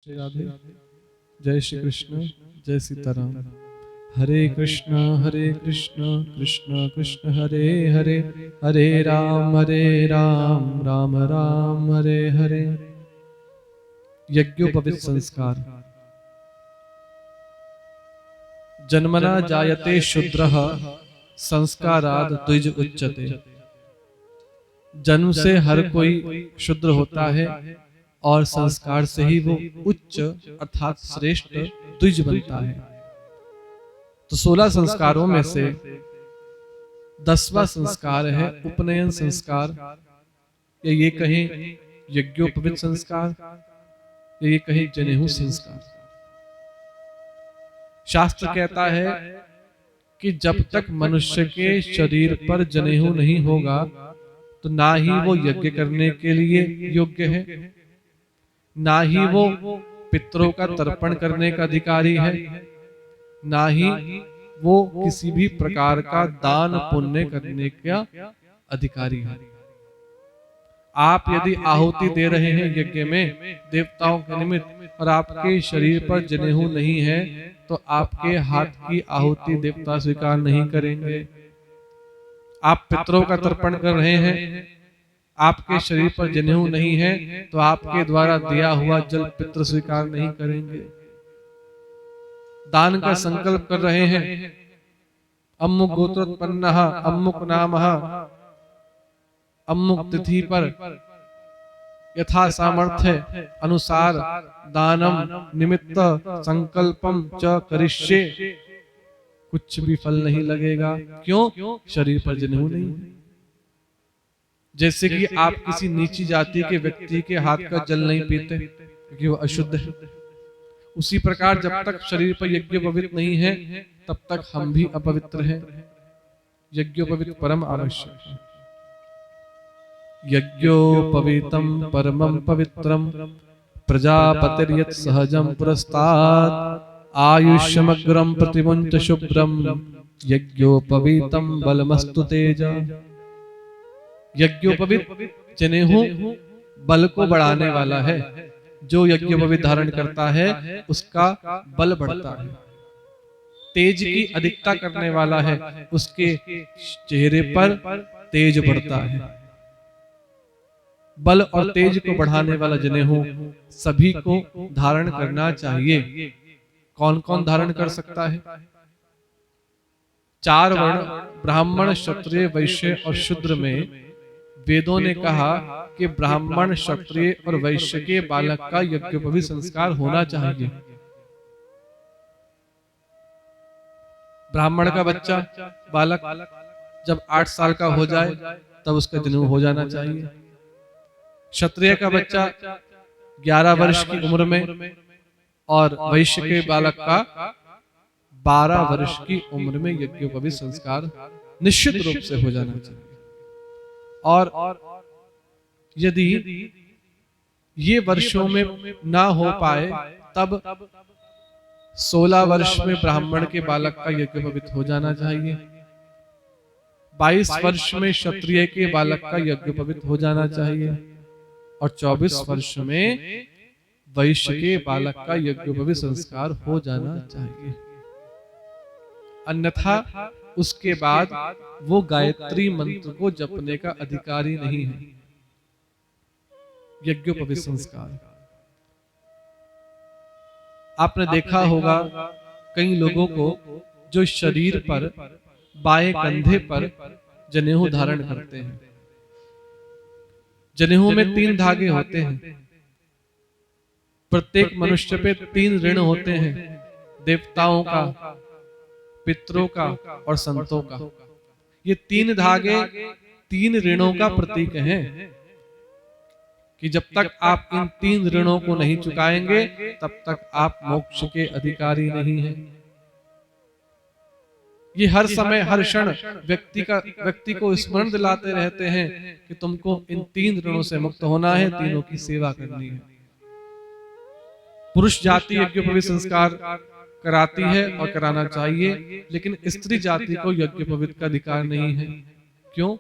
श्री राधे। जय श्री कृष्ण, जय सीताराम। हरे कृष्ण कृष्ण कृष्ण हरे हरे, हरे राम राम राम हरे हरे। यज्ञोपवीत संस्कार। जन्मना जायते शूद्रः संस्काराद द्विज उच्यते। जन्म से हर कोई शूद्र होता है और संस्कार से ही वो उच्च अर्थात श्रेष्ठ द्विज बनता है। तो 16 संस्कारों में से 10वां संस्कार है उपनयन संस्कार, या ये कहें यज्ञोपवीत संस्कार, या ये कहें जनेऊ संस्कार। शास्त्र कहता है कि जब तक मनुष्य के शरीर पर जनेऊ नहीं होगा तो ना ही वो यज्ञ करने के लिए योग्य है, ना ही वो पितरों का तर्पण करने का अधिकारी है, ना ही वो किसी भी प्रकार का दान पुण्य करने का अधिकारी है। आप यदि आहुति दे रहे हैं यज्ञ में देवताओं के निमित्त और आपके शरीर पर जनेऊ नहीं है तो आपके हाथ की आहुति देवता स्वीकार नहीं करेंगे। आप पितरों का तर्पण कर रहे हैं, आपके शरीर पर जनेऊ नहीं है तो आपके द्वारा दिया हुआ जल पितृ स्वीकार नहीं करेंगे। दान का संकल्प कर रहे हैं, अमुक गोत्रोत्पन्नः अमुक नामः अमुक तिथि पर यथा सामर्थ्य अनुसार दानम निमित्त संकल्पम च करिष्ये, कुछ भी फल नहीं लगेगा। क्यों? शरीर पर जनेऊ नहीं। जैसे कि आप किसी नीची जाति के व्यक्ति के हाथ का जल नहीं पीते क्योंकि वो अशुद्ध है, उसी प्रकार जब तक शरीर पर यज्ञोपवीत नहीं है तब तक हम भी अपवित्र हैं। यज्ञोपवीत परम आवश्यक है। यज्ञोपवीतम परमं पवित्रम प्रजापतिर्यत् सहजं पुरस्तात् आयुष्यमग्रं प्रतिमुञ्च शुभ्रं यज्ञोपवीतम बलमस्तु तेजा। यज्ञोपवीत जनेऊ बल को बढ़ाने वाला है। जो यज्ञोपवीत धारण करता है उसका बल बढ़ता है, तेज की अधिकता करने वाला है, उसके चेहरे पर तेज बढ़ता है। बल और तेज को बढ़ाने वाला जनेऊ सभी को धारण करना चाहिए। कौन कौन धारण कर सकता है? 4 वर्ण ब्राह्मण क्षत्रिय वैश्य और शूद्र में वेदों ने कहा कि ब्राह्मण क्षत्रिय और वैश्य के बालक का यज्ञोपवीत संस्कार होना चाहिए। ब्राह्मण का बच्चा बालक जब 8 साल का हो जाए तब उसका जनेऊ हो जाना चाहिए। क्षत्रिय का बच्चा 11 वर्ष की उम्र में और वैश्य के बालक का 12 वर्ष की उम्र में यज्ञोपवीत संस्कार निश्चित रूप से हो जाना चाहिए। और यदि ये वर्षों में ना हो पाए तब 16 वर्ष में ब्राह्मण के बालक का यज्ञोपवीत हो जाना चाहिए। 22 वर्ष में क्षत्रिय के बालक का यज्ञोपवीत हो जाना चाहिए और 24 वर्ष में वैश्य के बालक का यज्ञोपवीत संस्कार हो जाना चाहिए। अन्यथा उसके बाद वो गायत्री मंत्र को जपने का अधिकारी नहीं है। यज्ञोपवीत संस्कार आपने देखा होगा कई लोगों को जो शरीर पर बाएं कंधे पर जनेऊ धारण करते हैं। जनेऊ में 3 धागे होते हैं। प्रत्येक मनुष्य पे 3 ऋण होते हैं, देवताओं का, पितरों का और संतों का। ये 3 धागे 3 ऋणों का प्रतीक हैं कि जब तक आप इन 3 ऋणों को नहीं चुकाएंगे तब तक आप मोक्ष के अधिकारी नहीं हैं। ये हर समय हर क्षण व्यक्ति को स्मरण दिलाते रहते हैं कि तुमको इन 3 ऋणों से मुक्त होना है, तीनों की सेवा करनी है। पुरुष जाति यज्ञोपवीत संस्कार कराती है और कराना चाहिए, लेकिन स्त्री जाति को यज्ञोपवीत का अधिकार नहीं है। क्यों?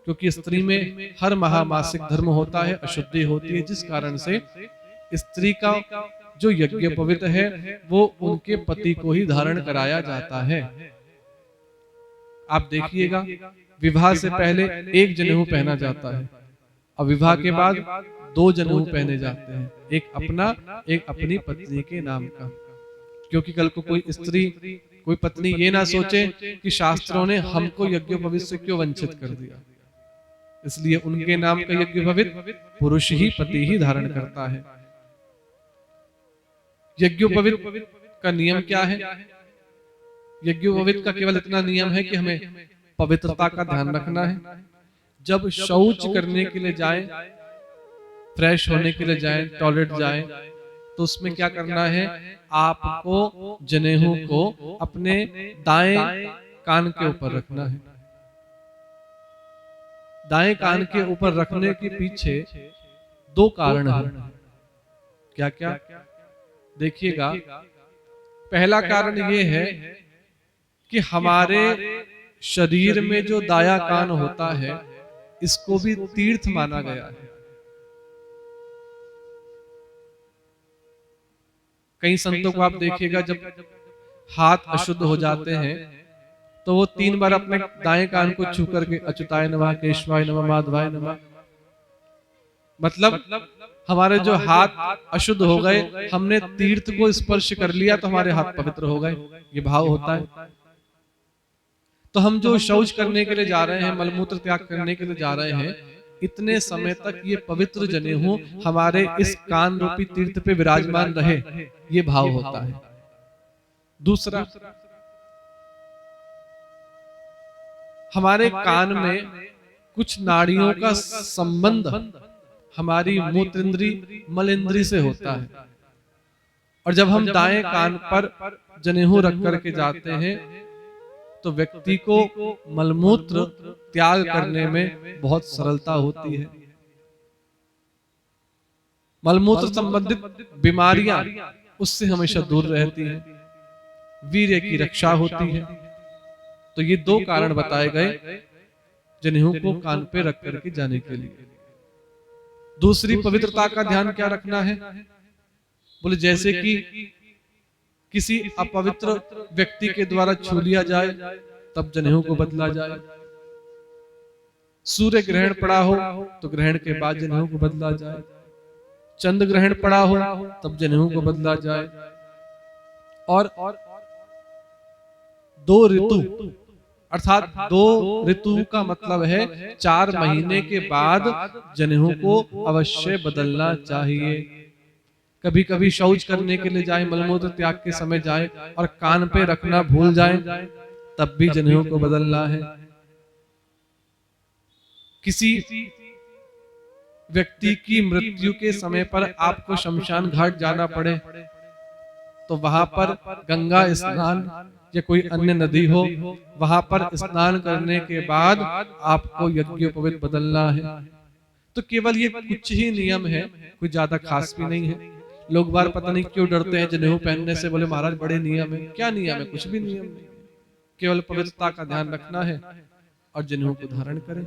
क्योंकि स्त्री में हर माह मासिक धर्म होता है, अशुद्धि होती है, जिस कारण से स्त्री का जो यज्ञोपवीत है वो उनके पति को ही धारण कराया जाता है। आप देखिएगा, विवाह से पहले एक जनेऊ पहना जाता है और विवाह के बाद 2 जनेऊ पहने जाते हैं, एक अपना एक अपनी पत्नी के नाम का। क्योंकि कल को कोई स्त्री, कोई पत्नी ये ना सोचे कि शास्त्रों ने हमको यज्ञोपवीत से क्यों वंचित कर दिया, इसलिए उनके नाम का यज्ञोपवीत पुरुष ही, पति ही धारण करता है। यज्ञोपवीत का नियम क्या है? यज्ञोपवीत का केवल इतना नियम है कि हमें पवित्रता का ध्यान रखना है। जब शौच करने के लिए जाए, फ्रेश होने के लिए जाए, टॉयलेट जाए, तो उसमें क्या करना है? आपको जनेऊ को अपने दाएं कान के ऊपर रखना है। दाएं कान के ऊपर रखने के पीछे 2 कारण हैं। क्या क्या? देखिएगा, पहला कारण ये है कि हमारे शरीर में जो दाया कान होता है, इसको भी तीर्थ माना गया है। कई संतों को आप देखिएगा, जब हाथ अशुद्ध हो जाते हैं तो वो 3 बार अपने दाएं कान को छू करके अच्युताय नमः, केशवाय नमः, माधवाय नमः, मतलब हमारे जो हाथ अशुद्ध हो गए, हमने तीर्थ को स्पर्श कर लिया तो हमारे हाथ पवित्र हो गए, ये भाव होता है। तो हम जो शौच करने के लिए जा रहे हैं, मलमूत्र त्याग करने के लिए जा रहे हैं, इतने समय तक ये पवित्र जनेऊ हमारे इस कान रूपी तीर्थ पे विराजमान रहे, ये भाव होता है। दूसरा, हमारे कान में कुछ नाड़ियों का संबंध हमारी मूत्र इंद्री, मल इंद्री से होता है, और जब हम दाएं कान पर जनेऊ रख करके जाते हैं तो व्यक्ति को मलमूत्र त्याग करने में बहुत सरलता होती है। मलमूत्र संबंधित बीमारियां उससे हमेशा दूर रहती हैं, वीर्य की रक्षा होती है। तो ये 2 कारण बताए गए जनेऊ को कान पे रख करके जाने के लिए। दूसरी पवित्रता का ध्यान क्या रखना है? बोले जैसे कि किसी अपवित्र व्यक्ति के द्वारा छू लिया जाए तब जनेऊ को बदला जाए, सूर्य ग्रहण पड़ा हो तो ग्रहण के बाद जनेऊ को बदला जाए, चंद्र ग्रहण पड़ा हो तब जनेऊ को बदला जाए, और 2 ऋतु अर्थात 2 ऋतु का मतलब है 4 महीने के बाद जनेऊ को अवश्य बदलना चाहिए। कभी कभी शौच करने के लिए जाए, मलमूत्र त्याग के समय जाए और कान पे रखना भूल जाए, तब भी जनेऊ को बदलना है। किसी व्यक्ति की मृत्यु के समय पर आपको शमशान घाट जाना पड़े तो वहां पर गंगा स्नान या कोई अन्य नदी हो, वहां पर स्नान करने के बाद आपको यज्ञोपवीत बदलना है। तो केवल ये कुछ ही नियम है, कोई ज्यादा खास भी नहीं है। लोग बार पता नहीं क्यों डरते हैं जनेऊ पहनने से, बोले महाराज बड़े नियम है। क्या नियम है? कुछ भी नियम नहीं, केवल पवित्रता का ध्यान रखना है और जनेऊ को धारण करें।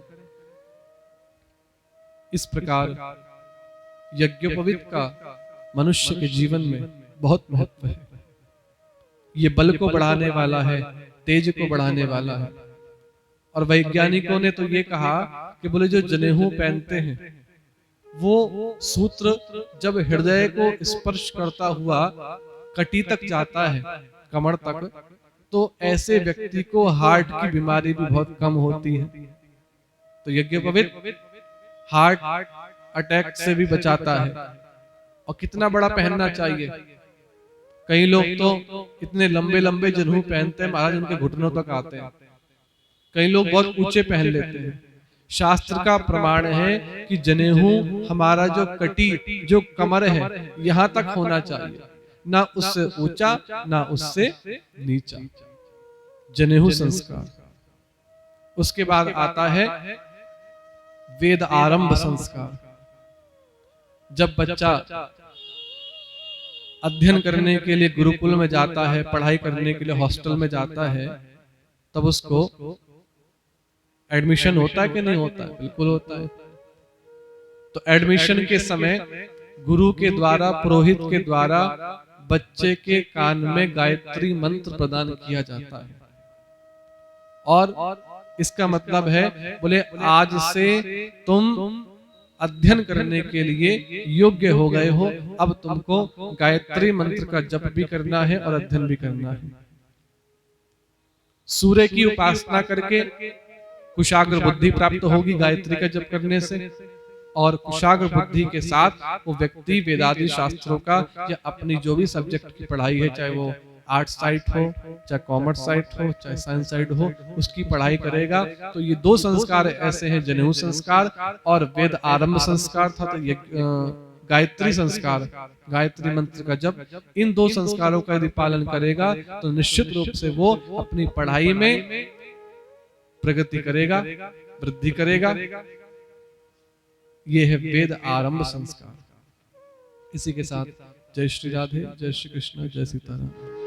इस प्रकार यज्ञोपवीत का मनुष्य के जीवन में बहुत महत्व है। ये बल को बढ़ाने वाला है, तेज को बढ़ाने वाला है। और वैज्ञानिकों ने तो ये कहा कि बोले जो जनेऊ पहनते हैं वो सूत्र जब हृदय को स्पर्श करता हुआ कटी तक जाता है, कमर तक, तो ऐसे व्यक्ति को हार्ट की बीमारी भी बहुत कम होती है। तो यज्ञोपवीत हार्ट अटैक से भी बचाता है। और कितना बड़ा पहनना चाहिए? कई लोग तो इतने लंबे लंबे जनेऊ पहनते हैं, महाराज उनके घुटनों तक आते हैं। कई लोग बहुत ऊंचे पहन लेते हैं। शास्त्र का प्रमाण है कि जनेऊ हमारा जो कटी, जो कमर है, यहां तक होना चाहिए, ना उससे ऊंचा ना उससे नीचा। जनेऊ संस्कार। उसके बाद आता है वेद आरंभ संस्कार। जब बच्चा अध्ययन करने के लिए गुरुकुल में जाता है, पढ़ाई करने के लिए हॉस्टल में जाता है, तब उसको एडमिशन होता है कि नहीं होता है? बिल्कुल होता है। तो एडमिशन के समय गुरु के द्वारा, पुरोहित के द्वारा बच्चे के कान में गायत्री मंत्र प्रदान किया जाता है। और इसका मतलब है, बोले आज से तुम अध्ययन करने के लिए योग्य हो गए हो, अब तुमको गायत्री मंत्र का जप भी करना है और अध्ययन भी करना है। सूर्य की उपासना करके कुशाग्र बुद्धि प्राप्त होगी गायत्री का जप करने से, और कुशाग्र बुद्धि के साथ वो व्यक्ति वेदादि शास्त्रों का या अपनी जो भी सब्जेक्ट की पढ़ाई है, चाहे वो आर्ट्स साइड हो, चाहे कॉमर्स साइड हो, चाहे साइंस साइड हो, उसकी पढ़ाई करेगा। तो ये दो संस्कार ऐसे हैं, जनेऊ संस्कार और वेद आरंभ संस्कार था, तो ये गायत्री संस्कार, गायत्री मंत्र का जप, इन दो संस्कारों का यदि पालन करेगा तो निश्चित रूप से वो अपनी पढ़ाई में प्रगति करेगा, वृद्धि करेगा। ये है वेद आरंभ संस्कार। इसी के साथ जय श्री राधे, जय श्री कृष्ण, जय सीताराम।